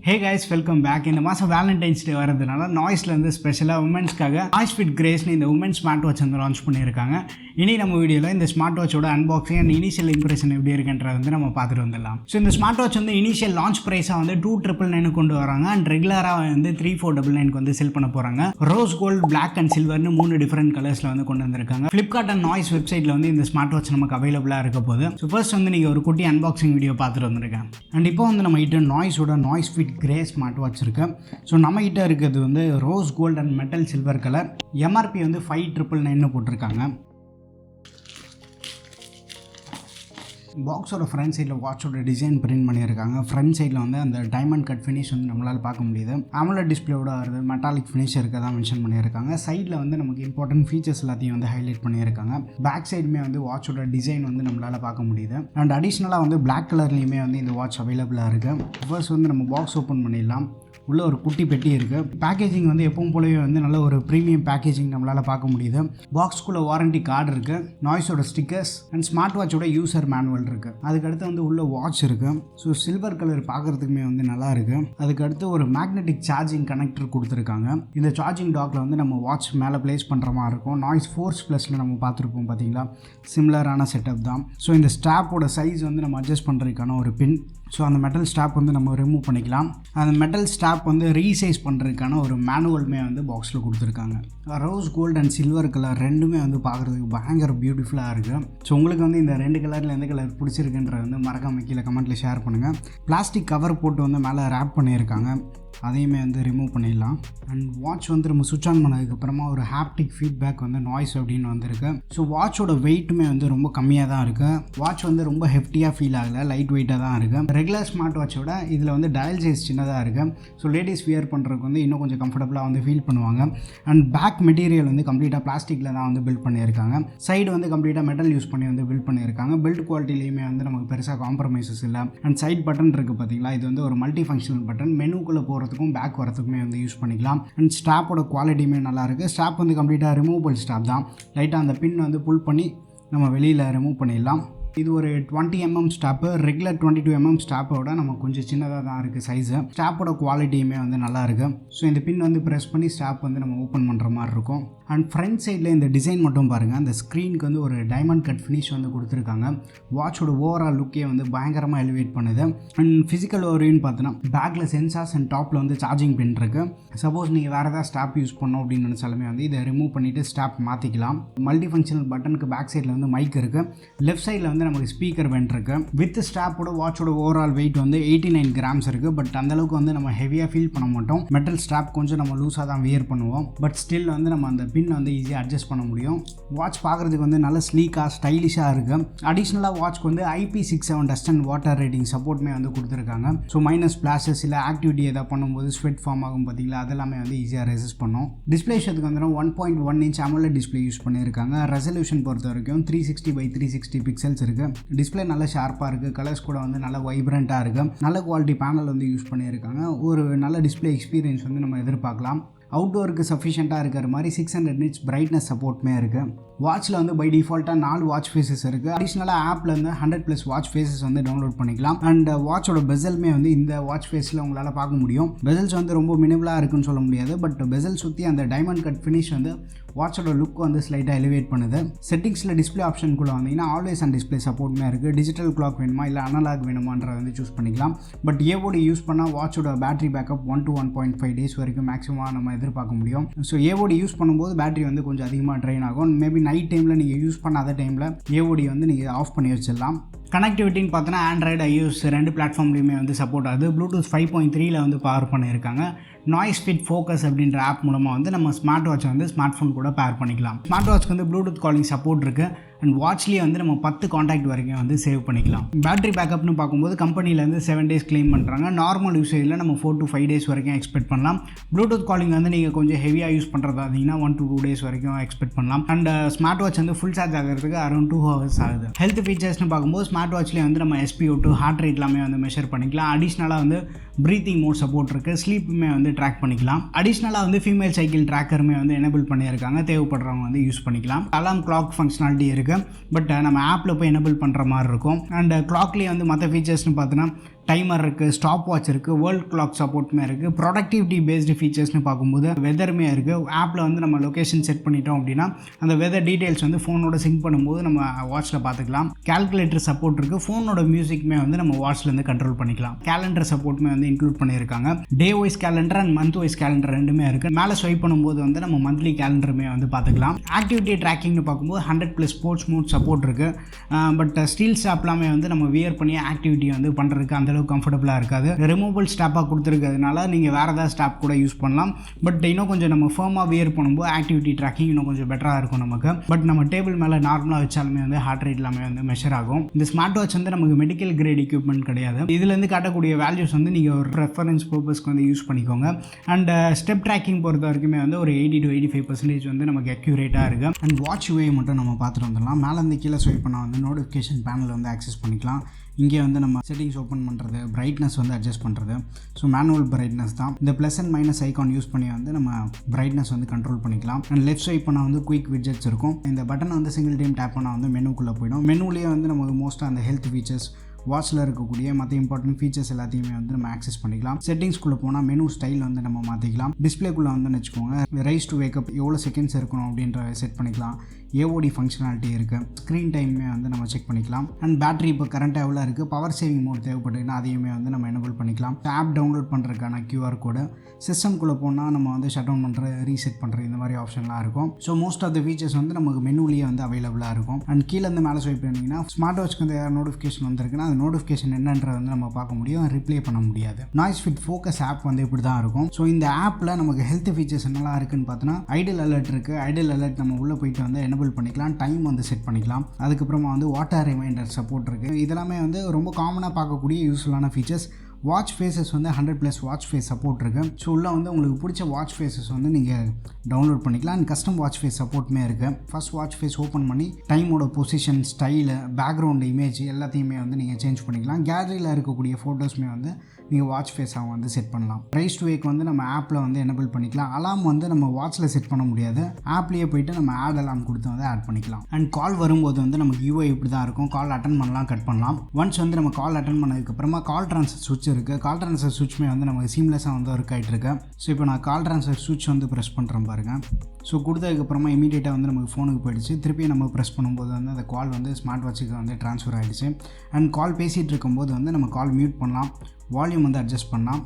Hey guys, welcome back. இந்த மாதம் Valentines Day வரதுனால நாய்ஸ்லேருந்து ஸ்பெஷலாக உமன்ஸ்க்காக NoiseFit கிரேஸ்னு இந்த உமன் ஸ்மார்ட் வாட்ச் வந்து லான்ச் பண்ணியிருக்காங்க. இனி நம்ம வீடியோவில் இந்த ஸ்மார்ட் வாட்சோட அன்பாக்சிங் அண்ட் இனிஷியல் இம்ப்ரெஷன் எப்படி இருக்குன்றத வந்து நம்ம பார்த்துட்டு வந்துடலாம். ஸோ இந்த ஸ்மார்ட் வாட்ச் வந்து இனிஷியல் லான்ச் ப்ரைஸாக வந்து 2,999 கொண்டு வராங்க அண்ட் ரெகுலராக வந்து 3,499 வந்து செல் பண்ண போகிறாங்க. ரோஸ் கோல்டு, பிளாக் அண்ட் சில்வர்னு 3 டிஃப்ரெண்ட் கலர்ஸில் வந்து கொண்டு வந்திருக்காங்க. ஃப்ளிப்கார்ட் அண்ட் நாய்ஸ் வெப்சைட்டில் வந்து இந்த ஸ்மார்ட் வாட்ச் நமக்கு அவைலபிளாக இருக்க போது. ஸோ ஃபர்ஸ்ட் வந்து நீங்கள் ஒரு குட்டி அன்பாக்சிங் வீடியோ பார்த்துட்டு வந்திருக்கேன். அண்ட் இப்போ வந்து நம்ம கிட்ட நாய்ஸோட NoiseFit கிரே ஸ்மார்ட் வாட்ச் இருக்கு. ஸோ நம்ம கிட்ட இருக்கிறது வந்து rose gold and metal silver colour. MRP வந்து 5,999 போட்டிருக்காங்க. பாக்ஸோட ஃப்ரண்ட் சைடில் வாட்சோட டிசைன் பிரிண்ட் பண்ணியிருக்காங்க. ஃப்ரண்ட் சைடில் வந்து அந்த டைமண்ட் கட் ஃபினிஷ் வந்து நம்மளால் பார்க்க முடியுது. AMOLED டிஸ்பிளேயோட வருது, மெட்டாலிக் ஃபினிஷ் இருக்கதா மென்ஷன் பண்ணியிருக்காங்க. சைடில் வந்து நமக்கு இம்பார்ட்டன்ட் ஃபீச்சர்ஸ் எல்லாத்தையும் வந்து ஹைலைட் பண்ணியிருக்காங்க. பேக் சைடுமே வந்து வாட்சோட டிசைன் வந்து நம்மளால் பார்க்க முடியுது. அண்ட் அடிஷ்னலாக வந்து பிளாக் கலர்லேயுமே வந்து இந்த வாட்ச் அவைலபிளாக இருக்குது. ஃபர்ஸ்ட் வந்து நம்ம பாக்ஸ் ஓப்பன் பண்ணிடலாம். உள்ள ஒரு குட்டி பெட்டி இருக்குது. பேக்கேஜிங் வந்து எப்பவும் போலவே வந்து நல்ல ஒரு ப்ரீமியம் பேக்கேஜிங் நம்மளால் பார்க்க முடியுது. பாக்ஸ்குள்ளே வாரண்டி கார்டு இருக்குது, நாய்ஸோட ஸ்டிக்கர்ஸ் அண்ட் ஸ்மார்ட் வாட்சோட யூசர் மேனுவல் இருக்குது. அதுக்கடுத்து வந்து உள்ள வாட்ச் இருக்குது. ஸோ சில்வர் கலர் பார்க்குறதுக்குமே வந்து நல்லா இருக்குது. அதுக்கடுத்து ஒரு மேக்னெட்டிக் சார்ஜிங் கனெக்டர் கொடுத்துருக்காங்க. இந்த சார்ஜிங் டாக்கில் வந்து நம்ம வாட்ச் மேலே ப்ளேஸ் பண்ணுற மாதிரி இருக்கும். நாய்ஸ் ஃபோர்ஸ் ப்ளஸில் நம்ம பார்த்துருப்போம் பார்த்தீங்களா, சிமிலரான செட்டப் தான். ஸோ இந்த ஸ்ட்ராப்போட சைஸ் வந்து நம்ம அட்ஜஸ்ட் பண்ணுறதுக்கான ஒரு பின். ஸோ அந்த மெட்டல் ஸ்டாப் வந்து நம்ம ரிமூவ் பண்ணிக்கலாம். அந்த மெட்டல் ஸ்டாப் வந்து ரீசைஸ் பண்ணுறதுக்கான ஒரு மேனுவலுமே வந்து பாக்ஸில் கொடுத்துருக்காங்க. Rose gold and silver colour ரெண்டுமே வந்து பார்க்குறதுக்கு பயங்கர பியூட்டிஃபுல்லாக இருக்குது. ஸோ உங்களுக்கு வந்து இந்த 2 கலரில் எந்த கலர் பிடிச்சிருக்குன்றது வந்து மறக்காம கீழே கமெண்ட்டில் ஷேர் பண்ணுங்கள். பிளாஸ்டிக் கவர் போட்டு வந்து மேலே ரேப் பண்ணியிருக்காங்க. அதையுமே வந்து ரிமூவ் பண்ணிடலாம். அண்ட் வாட்ச் வந்து நம்ம சுவிட்ச் ஆன் பண்ணதுக்கப்புறமா ஒரு ஹாப்டிக் ஃபீட்பேக் வந்து நாய்ஸ் அப்படின்னு வந்திருக்கு. ஸோ வாட்சோட வெயிட்டுமே வந்து ரொம்ப கம்மியாக தான் இருக்குது. வாட்ச் வந்து ரொம்ப ஹெஃப்டியாக ஃபீல் ஆகலை, லைட் வெயிட்டாக தான் இருக்குது. ரெகுலர் ஸ்மார்ட் வாட்சோட இதில் வந்து டயல் சைஸ் சின்னதாக இருக்குது. ஸோ லேடிஸ் வியர் பண்ணுறதுக்கு வந்து இன்னும் கொஞ்சம் கம்ஃபர்டபுளாக வந்து ஃபீல் பண்ணுவாங்க. அண்ட் பேக் மெட்டீரியல் வந்து கம்ப்ளீட்டாக பிளாஸ்டிக்கில் தான் வந்து பில்ட் பண்ணியிருக்காங்க. சைடு வந்து கம்ப்ளீட்டாக மெட்டல் யூஸ் பண்ணி வந்து பில்ட் பண்ணியிருக்காங்க. பில்ட் குவாலிட்டிலையுமே வந்து நமக்கு பெருசாக காம்ப்ரமைசஸ் இல்லை. அண்ட் சைட் பட்டன் இருக்குது பார்த்தீங்களா, இது வந்து ஒரு மல்டி ஃபங்க்ஷனல் பட்டன். மெனுக்குள்ளே போகிறதுக்கும் பேக் வரதுக்குமே வந்து யூஸ் பண்ணிக்கலாம். அண்ட் ஸ்ட்ராப்போட குவாலிட்டியுமே நல்லா இருக்குது. ஸ்ட்ராப் வந்து கம்ப்ளீட்டாக ரிமூவபிள் ஸ்ட்ராப் தான். லைட்டாக அந்த பின் வந்து புல் பண்ணி நம்ம வெளியில் ரிமூவ் பண்ணிடலாம். இது ஒரு 20 mm ஸ்டாப்பு. ரெகுலர் 22 mm ஸ்டாப்போட நம்ம கொஞ்சம் சின்னதாக தான் இருக்குது சைஸு. ஸ்டாப்போட குவாலிட்டியுமே வந்து நல்லா இருக்குது. ஸோ இந்த பின் வந்து ப்ரெஸ் பண்ணி ஸ்டாப் வந்து நம்ம ஓப்பன் பண்ணுற மாதிரி இருக்கும். அண்ட் ஃப்ரண்ட் சைடில் இந்த டிசைன் மட்டும் பாருங்கள். அந்த ஸ்க்ரீனுக்கு வந்து ஒரு டைமண்ட் கட் ஃபினிஷ் வந்து கொடுத்துருக்காங்க. வாட்சோட ஓவரால் லுக்கே வந்து பயங்கரமாக எலிவேட் பண்ணுது. அண்ட் ஃபிசிக்கல் ஓவர்வியூன்னு பார்த்தோன்னா பேக்கில் சென்சார்ஸ் அண்ட் டாப்பில் வந்து சார்ஜிங் பின் இருக்குது. சப்போஸ் நீங்கள் வேறு ஏதாவது ஸ்டாப் யூஸ் பண்ணோம் அப்படின்னு நினச்சாலுமே வந்து இதை ரிமூவ் பண்ணிவிட்டு ஸ்டாப் மாற்றிக்கலாம். மல்டி ஃபங்க்ஷனல் பட்டனுக்கு பேக் சைடில் வந்து மைக் இருக்குது. லெஃப்ட் சைடில் வந்து நமக்கு ஸ்பீக்கர் வென்ட் இருக்குது. வித் ஸ்டாப்போட வாட்சோட ஓவரால் வெயிட் வந்து 89 grams இருக்குது. பட் அந்தளவுக்கு வந்து நம்ம ஹெவியாக ஃபீல் பண்ண மாட்டோம். மெட்டல் ஸ்டாப் கொஞ்சம் நம்ம லூஸாக தான் வியர் பண்ணுவோம். பட் ஸ்டில் வந்து நம்ம அந்த பின் வந்து ஈஸியாக அட்ஜஸ்ட் பண்ண முடியும். வாட்ச் பார்க்குறதுக்கு வந்து நல்ல ஸ்லீக்காக ஸ்டைலிஷாக இருக்குது. அடிஷ்னலாக வாட்ச்க்கு வந்து IP67 dust and water rating சப்போர்ட்டுமே வந்து கொடுத்துருக்காங்க. ஸோ மைனஸ் ஸ்பிளாஷஸ் இல்லை ஆக்டிவிட்டி எதாவது பண்ணும்போது ஸ்வெட் ஃபார்ம் ஆகும் பார்த்தீங்களா, அதெல்லாமே வந்து ஈஸியாக ரெசிஸ்ட் பண்ணும். டிஸ்பிளே ஷேத்துக்கு வந்து 1.1 inch AMOLED டிஸ்பிளே யூஸ் பண்ணியிருக்காங்க. ரெசல்யூஷன் பொறுத்த வரைக்கும் 360x360 பிக்சல்ஸ் இருக்குது. டிஸ்பிளே நல்லா ஷார்ப்பாக இருக்குது. கலர்ஸ் கூட வந்து நல்லா வைப்ரண்ட்டாக இருக்குது. நல்ல குவாலிட்டி பேனல் வந்து யூஸ் பண்ணியிருக்காங்க. ஒரு நல்ல டிஸ்பிளே எக்ஸ்பீரியன்ஸ் வந்து நம்ம எதிர்பார்க்கலாம். அவுட்டோருக்கு சஃபிஷியண்ட்டாக இருக்கிற மாதிரி 600 nits பிரைட்னஸ் சப்போர்ட்டுமே இருக்குது. வாட்சில் வந்து பை டிஃபால்ட்டாக 4 வாட்ச் ஃபேஸஸ் இருக்குது. அடிஷ்னலாக ஆப்பில் வந்து 100+ வாட்ச் ஃபேஸஸ் வந்து டவுன்லோட் பண்ணிக்கலாம். அண்ட் வாட்சோட பெசல்மே வந்து இந்த வாட்ச் ஃபேஸில் உங்களால் பார்க்க முடியும். பெசல்ஸ் வந்து ரொம்ப மினிமலாக இருக்குன்னு சொல்ல முடியாது. பட் பெசல் சுற்றி அந்த டைமண்ட் கட் ஃபினிஷ் வந்து வாட்சோட லுக் வந்து ஸ்லைட்டாக எலிவேட் பண்ணுது. செட்டிங்ஸில் டிஸ்பிளே ஆப்ஷனுக்குள்ளே வந்தீங்கன்னா ஆல்வேஸ் அண்ட் டிஸ்பிளே சப்போர்ட்டுமே இருக்குது. டிஜிட்டல் கிளாக் வேணுமா இல்லை அனலாக் வேணுமான்றதை வந்து சூஸ் பண்ணிக்கலாம். பட் ஏவோடி யூஸ் பண்ணால் வாட்சோட பேட்டரி பேக்கப் 1 to 1.5 days வரைக்கும் மேக்ஸிமமாக நம்ம எதிர்பார்க்க முடியும். ஸோ ஏவோடி யூஸ் பண்ணும்போது பேட்டரி வந்து கொஞ்சம் அதிகமாக ட்ரெயின் ஆகும். மேபி நைட் டைமில் நீங்கள் யூஸ் பண்ணாத டைமில் ஏவோடி வந்து நீங்கள் ஆஃப் பண்ணி வச்சிடலாம். கனெக்டிவிட்டின்னு பார்த்தோன்னா ஆண்ட்ராய்டு, iOS 2 பிளாட்ஃபார்ம்லேயுமே வந்து சப்போர்ட் ஆகுது. ப்ளூடூத் 5.3 வந்து பவர் பண்ணியிருக்காங்க. NoiseFit ஃபோக்கஸ் அப்படின்ற ஆப் மூலமாக வந்து நம்ம ஸ்மார்ட் வாட்சை வந்து ஸ்மார்ட் ஃபோன் கூட பேர் பண்ணிக்கலாம். ஸ்மார்ட் வாட்ச்க்கு வந்து ப்ளூடூத் காலிங் சப்போர்ட் இருக்குது. அண்ட் வாட்ச்லேயே வந்து நம்ம 10 காண்டாக்ட் வரைக்கும் வந்து சேவ் பண்ணிக்கலாம். பேட்டரி பேக்கப்னு பார்க்கும்போது கம்பெனிலேருந்து 7 days கிளைம் பண்ணுறாங்க. நார்மல் யூசேஜில் நம்ம 4 to 5 days வரைக்கும் எக்ஸ்பெக்ட் பண்ணலாம். ப்ளூடூத் காலிங் வந்து நீங்கள் கொஞ்சம் ஹெவியாக யூஸ் பண்ணுறதா இருந்தீங்கன்னா 1 to 2 days வரைக்கும் எக்ஸ்பெக்ட் பண்ணலாம். அண்ட் ஸ்மார்ட் வாட்ச் வந்து ஃபுல் சார்ஜ் ஆகிறதுக்கு அரௌண்ட் 2 hours ஆகுது. ஹெல்த் ஃபீச்சர்ஸ்னு பார்க்கும்போது ஸ்மார்ட் வாட்ச்லேயே வந்து நம்ம SpO2 ஹார்ட் ரேட் எல்லாமே வந்து மெஷர் பண்ணிக்கலாம். அடிஷ்னலாக வந்து ப்ரீத்திங் மோட் சப்போர்ட் இருக்குது. ஸ்லீப்புமே வந்து ட்ராக் பண்ணிக்கலாம். அடிஷ்னலாக வந்து ஃபீமேல் சைக்கிள் ட்ராக்கருமே வந்து எனேபிள் பண்ணியிருக்காங்க. தேவைப்படுறவங்க வந்து யூஸ் பண்ணிக்கலாம். அலாம் கிளாக் ஃபங்க்ஷனாலிட்டி இருக்குது. பட் நம்ம ஆப்பில் போய் எனேபிள் பண்ணுற மாதிரி இருக்கும். அண்ட் கிளாக்லேயே வந்து மற்ற ஃபீச்சர்ஸ்னு பார்த்தோன்னா டைமர் இருக்குது, ஸ்டாப் வாட்ச் இருக்குது, வேர்ல்ட் கிளாக் சப்போர்ட்டுமே இருக்குது. ப்ரொடக்டிவிட்டி பேஸ்டு ஃபீச்சர்ஸ்னு பார்க்கும்போது வெதருமே இருக்குது. ஆப்பில் வந்து நம்ம லொக்கேஷன் செட் பண்ணிட்டோம் அப்படின்னா அந்த வெதர் டீட்டெயில்ஸ் வந்து ஃபோனோட சிங்க் பண்ணும்போது நம்ம வாட்சில் பார்த்துக்கலாம். கால்குலேட்டர் சப்போர்ட் இருக்குது. ஃபோனோட மியூசிக்குமே வந்து நம்ம வாட்ச்லேருந்து கண்ட்ரோல் பண்ணிக்கலாம். கேலண்டர் சப்போர்ட்டுமே வந்து இன்க்ளூட் பண்ணியிருக்காங்க. Day wise calendar and month wise calendar ரெண்டுமே இருக்குது. மேலே ஸ்வைப் பண்ணும்போது வந்து நம்ம மந்த்லி கேலண்டருமே வந்து பார்த்துக்கலாம். ஆக்டிவிட்டி ட்ராக்கிங்னு பார்க்கும்போது 100+ ஸ்போர்ட்ஸ் மோட் சப்போர்ட் இருக்குது. பட் ஸ்டீல் ஸ்டாப்லாமே வந்து நம்ம வியர் பண்ணி ஆக்டிவிட்டி வந்து பண்ணுறதுக்கு அந்தளவுக்கு கம்ஃபர்டபுளாக இருக்காது. ரிமூவபிள் ஸ்டாப்பாக கொடுத்துருக்கிறதுனால நீங்கள் வேறு ஏதாவது ஸ்டாப் கூட யூஸ் பண்ணலாம். பட் இன்னும் கொஞ்சம் நம்ம ஃபர்மாக வியர் பண்ணும்போது ஆக்டிவிட்டி ட்ராக்கிங் இன்னும் கொஞ்சம் பெட்டராக இருக்கும் நமக்கு. பட் நம்ம டேபிள் மேலே நார்மலாக வச்சாலுமே வந்து ஹார்ட் ரேட் எல்லாமே வந்து மெஷர் ஆகும். இந்த ஸ்மார்ட் வாட்ச் வந்து நமக்கு மெடிக்கல் கிரேட் எக்யூப்மெண்ட் கிடையாது. இதுலேருந்து காட்டக்கூடிய வேல்யூஸ் வந்து நீங்கள் ஒரு ரெஃபரன்ஸ் பர்பஸ்க்கு வந்து யூஸ் பண்ணிக்கோங்க. அண்ட் ஸ்டெப் ட்ராக்கிங் பொறுத்த வரைக்குமே வந்து ஒரு 80 to 85% வந்து நமக்கு அக்யூரேட்டாக இருக்குது. அண்ட் வாட்ச் வே மட்டும் நம்ம பார்த்துட்டு வந்துடலாம். மேலே இருந்து கீழே ஸ்வைப் பண்ணால் வந்து நோட்டிஃபிகேஷன் பேனல் வந்து ஆக்சஸ் பண்ணிக்கலாம். இங்கே வந்து நம்ம செட்டிங்ஸ் ஓப்பன் பண்ணுறது, பிரைட்னஸ் வந்து அட்ஜஸ்ட் பண்ணுறது. ஸோ மேனுவல் பிரைட்னஸ் தான். இந்த plus and minus icon use பண்ணி வந்து நம்ம பிரைட்னஸ் வந்து கண்ட்ரோல் பண்ணிக்கலாம். அண்ட் லெஃப்ட் ஸ்வைப் பண்ணால் வந்து குயிக் விட்ஜெட்ஸ் இருக்கும். இந்த பட்டனை வந்து சிங்கிள் டைம் டேப் பண்ணால் வந்து மெனுக்குள்ளே போயிடும். மெனுலேயே வந்து நமக்கு மோஸ்ட்டாக அந்த ஹெல்த் ஃபீச்சர்ஸ், வாட்சில் இருக்கக்கூடிய மற்ற இம்பார்ட்டன்ட் ஃபீச்சர்ஸ் எல்லாத்தையுமே வந்து நம்ம ஆக்சஸ் பண்ணிக்கலாம். செட்டிங்ஸ்குள்ளே போனால் மெனு ஸ்டைல் வந்து நம்ம மாற்றிக்கலாம். டிஸ்பிளேக்குள்ளே வந்து வச்சுக்கோங்க ரைஸ் டு வேக்கப் எவ்வளோ செகண்ட்ஸ் இருக்கணும் அப்படின்ற செட் பண்ணிக்கலாம். ஏஓடி ஃபங்க்ஷனாலிட்டி இருக்குது. ஸ்க்ரீன் டைமே வந்து நம்ம செக் பண்ணிக்கலாம். அண்ட் பேட்டரி இப்போ கரண்ட்டாக எவ்வளோ இருக்குது, பவர் சேவிங் மோட் தேவைப்பட்டுன்னா அதையுமே வந்து நம்ம எனபிள் பண்ணிக்கலாம். ஆப் டவுன்லோட் பண்ணுறதுக்கான QR கோடு, சிஸ்டம்குள்ளே போனால் நம்ம வந்து ஷட் டவுன் பண்ணுற, ரீசெட் பண்ணுற இந்த மாதிரி ஆப்ஷன்லாம் இருக்கும். So most of the features வந்து நமக்கு மெனுலேயே வந்து அவைலபிளாக இருக்கும். அண்ட் கீழே இருந்து மேலே ஸ்வைப் பண்ணிங்கன்னா ஸ்மார்ட் வாட்ச்க்கு வந்து நோட்டிஃபிகேஷன் வந்திருக்குன்னா அந்த நோட்டிஃபிகேஷன் என்னன்றது வந்து நம்ம பார்க்க முடியும், ரிப்ளே பண்ண முடியாது. NoiseFit ஃபோக்கஸ் ஆப் வந்து இப்படி தான் இருக்கும். ஸோ இந்த ஆப்பில் நமக்கு ஹெல்த் ஃபீச்சர்ஸ் என்னெல்லாம் இருக்குன்னு பார்த்தோன்னா ஐடல் அலர்ட் இருக்குது. ஐடல் அலர்ட் நம்ம உள்ளே போயிட்டு வந்து எனபிள் பண்ணிக்கலாம். டைம் வந்து செட் பண்ணிக்கலாம். அதுக்கப்புறமா வந்து வாட்டர் ரிமைண்டர் சப்போர்ட் இருக்குது. இதெல்லாமே வந்து ரொம்ப காமனாக பார்க்கக்கூடிய யூஸ்ஃபுல்லான ஃபீச்சர்ஸ். வாட்ச் ஃபேஸஸ் வந்து 100+ வாட்ச் ஃபேஸ் சப்போர்ட் இருக்குது. ஸோ உள்ள வந்து உங்களுக்கு பிடிச்ச வாட்ச் ஃபேஸஸ் வந்து நீங்கள் டவுன்லோட் பண்ணிக்கலாம். அண்ட் கஸ்டம் வாட்ச் ஃபேஸ் சப்போர்ட்டுமே இருக்குது. ஃபர்ஸ்ட் வாட்ச் ஃபேஸ் ஓப்பன் பண்ணி டைமோட பொசிஷன், ஸ்டைலு, பேக்ரவுண்ட் இமேஜ் எல்லாத்தையுமே வந்து நீங்கள் சேஞ்ச் பண்ணிக்கலாம். கேலரியில் இருக்கக்கூடிய ஃபோட்டோஸுமே வந்து நீங்கள் வாட்ச் ஃபேஸாக வந்து செட் பண்ணலாம். ரைஸ் டு வேக் வந்து நம்ம ஆப்பில் வந்து எனபிள் பண்ணிக்கலாம். அலாம் வந்து நம்ம வாட்சில் செட் பண்ண முடியாது. ஆப்லேயே போய்ட்டு நம்ம ஆட் அலாம் கொடுத்து வந்து ஆட் பண்ணிக்கலாம். அண்ட் கால் வரும்போது வந்து நமக்கு UI இப்படி தான் இருக்கும். கால் அட்டன் பண்ணலாம், கட் பண்ணலாம். ஒன்ஸ் வந்து நம்ம கால் அட்டன் பண்ணதுக்கப்புறமா கால் ட்ரான்ஸ்ஃபர் சுவிட்ச் இருக்குது. கால் ட்ரான்ஸ்ஃபர் சுவிட்ச்மே வந்து நமக்கு சீம்லெஸ்ஸாக வந்து ஒர்க் ஆகிட்டு இருக்கு. ஸோ இப்போ நான் கால் ட்ரான்ஸ்ஃபர் சுவிட்ச் வந்து ப்ரெஸ் பண்ணுறேன் பாருங்கள். ஸோ கொடுத்ததுக்கப்புறமா இமீடியட்டாக வந்து நமக்கு ஃபோனுக்கு போயிடுச்சு. திருப்பி நம்ம ப்ரெஸ் பண்ணும்போது வந்து அந்த கால் வந்து ஸ்மார்ட் வாட்சுக்கு வந்து ட்ரான்ஸ்ஃபர் ஆகிடுச்சு. அண்ட் கால் பேசிகிட்டு இருக்கும்போது வந்து நம்ம கால் மியூட் பண்ணலாம், வால்யூம் வந்து அட்ஜஸ்ட் பண்ணலாம்,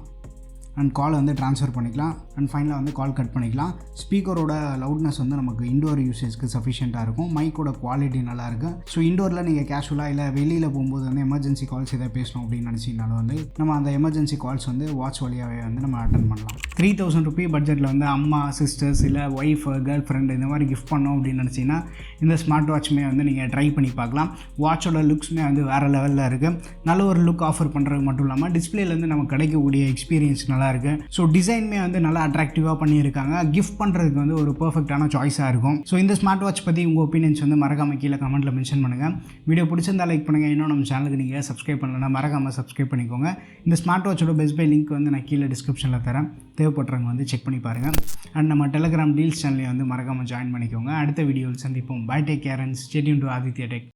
அண்ட் காலை வந்து ட்ரான்ஸ்ஃபர் பண்ணிக்கலாம். அண்ட் ஃபைனலாக வந்து கால் கட் பண்ணிக்கலாம். ஸ்பீக்கரோட லவுட்னஸ் வந்து நமக்கு இண்டோர் யூசேஜ்க்கு சஃபிஷியண்ட்டாக இருக்கும். மைக்கோட குவாலிட்டி நல்லாயிருக்கு. ஸோ இண்டோரில் நீங்கள் கேஷுவலாக இல்லை வெளியில் போகும்போது வந்து எமர்ஜென்சி கால்ஸ் எதாவது பேசணும் அப்படின்னு நினச்சிங்கனாலும் வந்து நம்ம அந்த எமர்ஜென்சி கால்ஸ் வந்து வாட்ச் வழியாகவே வந்து நம்ம அட்டன் பண்ணலாம். 3000 ரூபீ பட்ஜெட்டில் வந்து அம்மா, சிஸ்டர்ஸ், இல்லை ஒய்ஃப், கேர்ள் ஃப்ரெண்ட் இந்த மாதிரி கிஃப்ட் பண்ணோம் அப்படின்னு நினச்சிங்கன்னா இந்த ஸ்மார்ட் வாட்சுமே வந்து நீங்கள் ட்ரை பண்ணி பார்க்கலாம். வாட்சோட லுக்ஸுமே வந்து வேறு லெவலில் இருக்குது. நல்ல ஒரு லுக் ஆஃபர் பண்ணுறது மட்டும் இல்லாமல் டிஸ்பிளேலேருந்து நமக்கு கிடைக்கக்கூடிய எக்ஸ்பீரியன்ஸ் நல்லா இருக்குது. ஸோ டிசைனுமே வந்து நல்லா அட்ராக்டிவாக பண்ணியிருக்காங்க. கிஃப்ட் பண்ணுறதுக்கு வந்து ஒரு பர்ஃபெக்டான சாய்ஸாக இருக்கும். ஸோ இந்த ஸ்மார்ட் வாட்ச் பற்றி உங்கள் ஒப்பீனியன்ஸ் வந்து மறக்காமல் கீழே கமெண்ட்டில் மென்ஷன் பண்ணுங்கள். வீடியோ பிடிச்சிருந்தா லைக் பண்ணுங்கள். இன்னும் நம்ம சேனலுக்கு நீங்கள் சப்ஸ்கிரைப் பண்ணலன்னா மறக்காமல் சப்ஸ்கிரைப் பண்ணிக்கோங்க. இந்த ஸ்மார்ட் வாட்சோட பெஸ்ட் பை லிங்க் வந்து நான் கீழே டிஸ்கிரிப்ஷனில் தரேன். தேவைப்படுறவங்க வந்து செக் பண்ணி பாருங்கள். அண்ட் நம்ம டெலிகிராம் டீல்ஸ் சேனலையும் வந்து மறக்காமல் ஜாயின் பண்ணிக்கோங்க. அடுத்த வீடியோவில் சந்திப்போம். Bye, take care and stay tuned to Aditya tech.